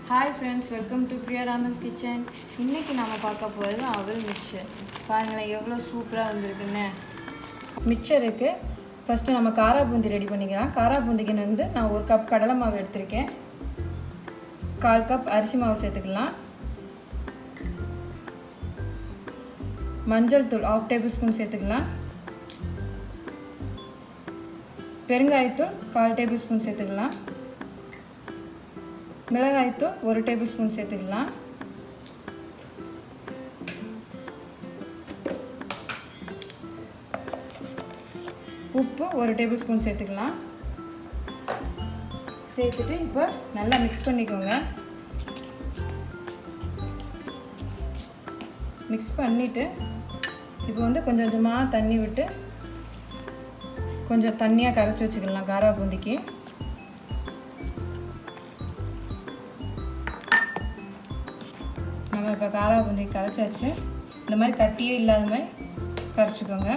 Hi friends, welcome to PriyaRaman's kitchen. இன்னைக்கு நாம பார்க்க போறது அவல் மிக்சர். பாருங்களேன் எவ்வளவு சூப்பரா வந்திருக்குன்னு. மிக்சருக்கு ஃபர்ஸ்ட் நம்ம காரா பூந்தி ரெடி பண்ணிக்கலாம். காரா பூந்திக்கு வந்து நான் 1 கப் கடலை மாவு எடுத்துர்க்கேன். 1/4 கப் அரிசி மாவு சேர்த்துக்கலாம். மஞ்சள் தூள் 1/2 டேபிள்ஸ்பூன் சேர்த்துக்கலாம். பெருங்காயத்தூள் 1/4 டேபிள்ஸ்பூன் சேர்த்துக்கலாம். மிளகாய்த்தூள் 1 டேபிள்ஸ்பூன் சேர்த்துக்கலாம். உப்பு 1 டேபிள்ஸ்பூன் சேர்த்துக்கலாம். சேர்த்துட்டு இப்போ நல்லா மிக்ஸ் பண்ணிக்கோங்க. மிக்ஸ் பண்ணிவிட்டு இப்போ வந்து கொஞ்சம் கொஞ்சமாக தண்ணி விட்டு கொஞ்சம் தண்ணியாக கரைச்சி வச்சுக்கலாம் காரா பூந்திக்கு. நம்ம இப்போ காரா பூந்தி கரைச்சாச்சு. இந்த மாதிரி கட்டியே இல்லாத மாதிரி கரைச்சிக்கோங்க.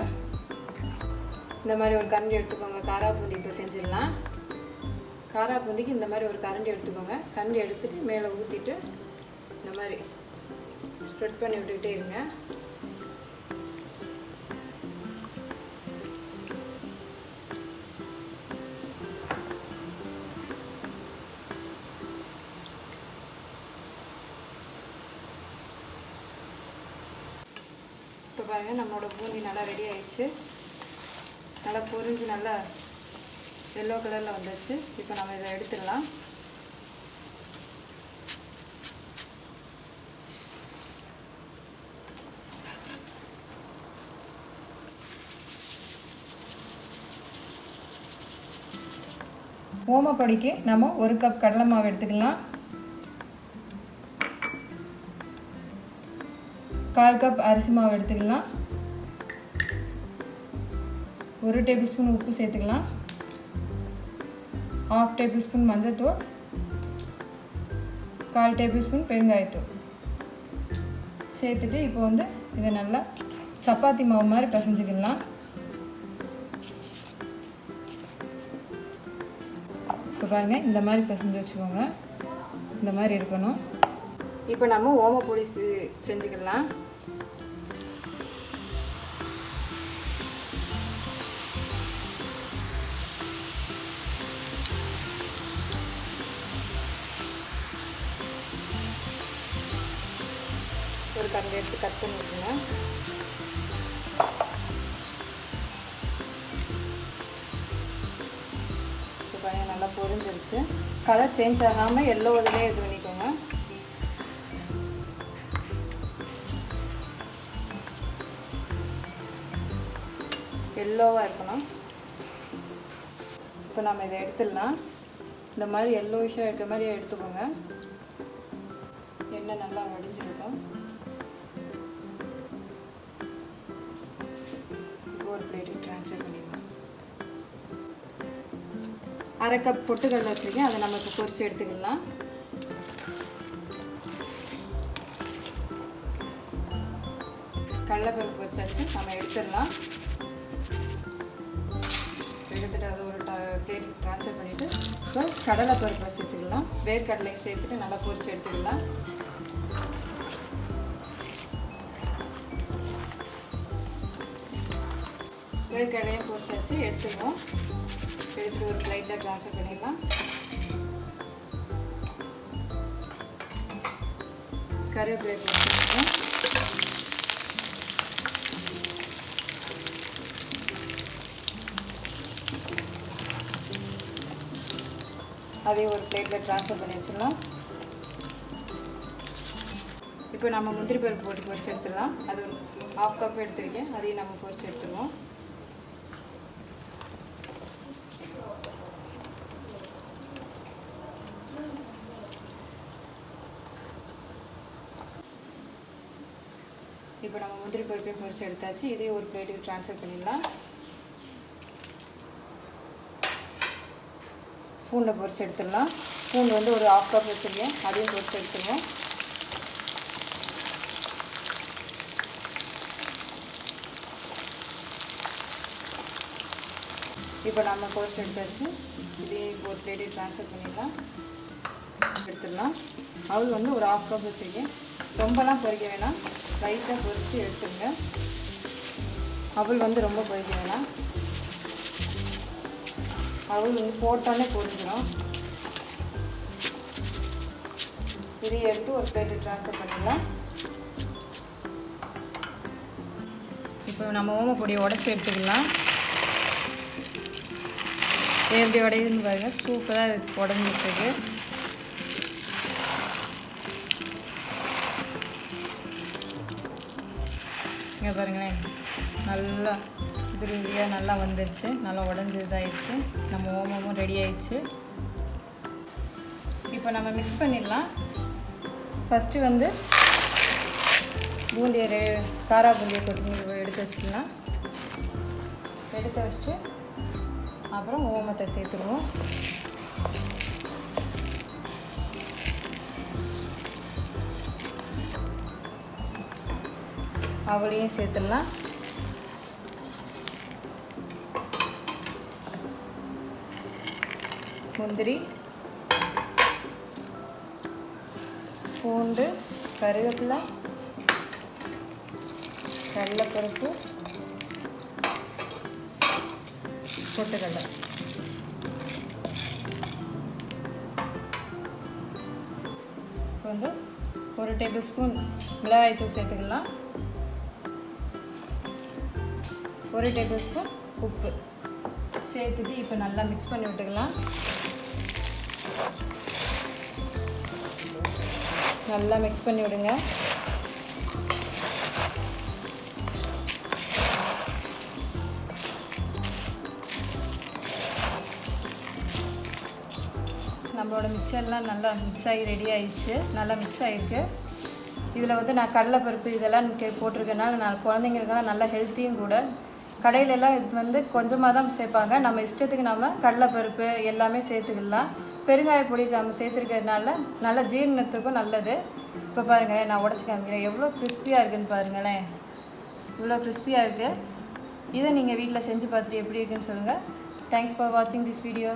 இந்த மாதிரி ஒரு கரண்டி எடுத்துக்கோங்க. காரா பூந்தி இப்போ செஞ்சிடலாம். காரா பூந்திக்கு இந்த மாதிரி ஒரு கரண்டி எடுத்துக்கோங்க. கரண்டி எடுத்துகிட்டு மேலே ஊற்றிட்டு இந்த மாதிரி ஸ்ப்ரெட் பண்ணி விட்டுக்கிட்டே இருங்க. இப்போ பாருங்கள் நம்மளோட பூந்தி நல்லா ரெடி ஆயிடுச்சு. நல்லா பொரிஞ்சு நல்லா எல்லோ கலரில் வந்துச்சு. இப்போ நம்ம இதை எடுத்துடலாம். ஓமப்பொடிக்கு நம்ம 1 கப் கடலை மாவு எடுத்துக்கலாம். 1/4 கப் அரிசி மாவு எடுத்துக்கலாம். 1 டேபிள்ஸ்பூன் உப்பு சேர்த்துக்கலாம். 1/2 டேபிள்ஸ்பூன் மஞ்சள்தூள், 1/4 டேபிள்ஸ்பூன் பெருங்காயத்தூள் சேர்த்துட்டு இப்போ வந்து இதை நல்லா சப்பாத்தி மாவு மாதிரி பிசைஞ்சிக்கலாம். இப்போ பாருங்கள் இந்த மாதிரி பிசைஞ்சு வச்சுக்கோங்க. இந்த மாதிரி இருக்கணும். இப்போ நம்ம ஓமப்பொடி செஞ்சுக்கலாம். ஒரு கரண்டி எடுத்து கட் பண்ணி விட்டுருங்க. இப்போ பாருங்கள் நல்லா பொரிஞ்சிருச்சு. கலர் சேஞ்ச் ஆகாமல் எல்லோ இதிலே இது பண்ணிக்கோங்க. எல்லோவாக இருக்கணும். இப்போ நம்ம இதை எடுத்துடலாம். இந்த மாதிரி எல்லோயிஷாக இருக்கிற மாதிரி எடுத்துக்கோங்க. எண்ணெய் நல்லா வடிஞ்சிருக்கும். ஒரு பிளேட்டுக்கு ட்ரான்ஸ்ஃபர் பண்ணிடலாம். 1/2 கப் பொட்டுக்கடலை வச்சுருக்கேன். அதை நம்ம இப்போ பொரிச்சு எடுத்துக்கலாம். கடலைப்பருப்பு பொரிச்சாச்சு. நம்ம எடுத்துடலாம். எடுத்துகிட்டு அதை ஒரு பிளேட்டுக்கு ட்ரான்ஸ்ஃபர் பண்ணிவிட்டு இப்போ கடலைப்பருப்பு வச்சுக்கலாம். வேர்க்கடலையை சேர்த்துட்டு நல்லா பொரிச்சு எடுத்துக்கலாம். வேர்க்கடலையும் பொரிச்சாச்சு. எடுத்துக்குவோம். எடுத்துகிட்டு ஒரு பிளேட்டில் ட்ரான்ஸ்ஃபர் பண்ணிடலாம். கருவேப்பிலை பொரிச்சுக்கலாம். அதையும் ஒரு பிளேட்டில் ட்ரான்ஸ்ஃபர் பண்ணி வச்சிடலாம். இப்போ நம்ம முந்திரி பருப்பு போட்டு பொரிச்சு எடுத்துடலாம். அது 1/2 கப் எடுத்துருக்கேன். அதையும் நம்ம பொரிச்சு எடுத்துருவோம். இப்போ நம்ம முந்திரி பருப்பையும் பொரிச்சு எடுத்தாச்சு. இதையும் ஒரு பிளேட்டுக்கு ட்ரான்ஸ்ஃபர் பண்ணிடலாம். பூண்டை பொரிச்சு எடுத்துடலாம். பூண்டு வந்து ஒரு 1/2 கப் வச்சுருக்கேன். அதையும் பொரிச்சு எடுத்துருவோம். இப்போ நம்ம பொரிச்சு எடுத்தாச்சு. இதே ஒரு பிளேட்டுக்கு ட்ரான்ஸ்ஃபர் பண்ணிடலாம். எடுத்துடலாம். அவல் வந்து ஒரு 1/2 கப் வச்சுருக்கேன். ரொம்பலாம் பொரிக்க வேணாம், லைட்டாக பொரிச்சுட்டு எடுத்துருங்க. அவல் வந்து ரொம்ப பொரிக்க வேணாம், அவல் வந்து போட்டோன்னே பொரிஞ்சிடும். இதை எடுத்து ஒரு பிளேட்டு ட்ரான்ஸ்ஃபர் பண்ணிடலாம். இப்போ நம்ம ஓமப்பொடியை உடச்சி எடுத்துக்கலாம். எப்படி உடையுதுன்னு பாருங்கள், சூப்பராக உடஞ்சிருக்கு. இங்கே பாருங்களேன், நல்லா திருவியாக நல்லா வந்துடுச்சு, நல்லா உடஞ்சி இதாகிடுச்சு. நம்ம ஓமமும் ரெடி ஆயிடுச்சு. இப்போ நம்ம மிக்ஸ் பண்ணிடலாம். ஃபஸ்ட்டு வந்து பூந்தியை காரா பூந்தியை கொட்டி எடுத்து வச்சுக்கலாம். எடுத்து வச்சுட்டு அப்புறம் ஓமத்தை சேர்த்துருவோம். அவளையும் சேர்த்துடலாம். முந்திரி, பூண்டு, கருவேப்பிலை, கடலைப்பருப்பு, பொட்டுக்கடலை. இப்போ வந்து 1 டேபிள் ஸ்பூன் மிளகாய்த்தூள் சேர்த்துக்கலாம். 1 டேபிள் ஸ்பூன் உப்பு சேர்த்துட்டு இப்போ நல்லா மிக்ஸ் பண்ணி விட்டுக்கலாம். நல்லா மிக்ஸ் பண்ணி விடுங்க. நம்மளோட மிக்சர்லாம் நல்லா மிக்ஸ் ஆகி ரெடி ஆகிடுச்சு. நல்லா மிக்ஸ் ஆகிருக்கு. இதில் வந்து நான் கடலைப்பருப்பு இதெல்லாம் போட்டிருக்கனால நான் குழந்தைங்களுக்கெல்லாம் நல்லா ஹெல்த்தியும் கூட. கடையிலெல்லாம் இது வந்து கொஞ்சமாக தான் சேர்ப்பாங்க. நம்ம இஷ்டத்துக்கு நம்ம கடலைப்பருப்பு எல்லாமே சேர்த்துக்கலாம். பெருங்காய பொடி நம்ம சேர்த்துருக்கிறதுனால நல்ல ஜீரணத்துக்கும் நல்லது. இப்போ பாருங்கள், நான் உடச்சி காமிக்கிறேன். எவ்வளோ கிறிஸ்பியாக இருக்குதுன்னு பாருங்களேன். இவ்வளோ கிறிஸ்பியாக இருக்குது. இதை நீங்கள் வீட்டில் செஞ்சு பார்த்துட்டு எப்படி இருக்குன்னு சொல்லுங்கள். தேங்க்ஸ் ஃபார் வாட்சிங் திஸ் வீடியோ.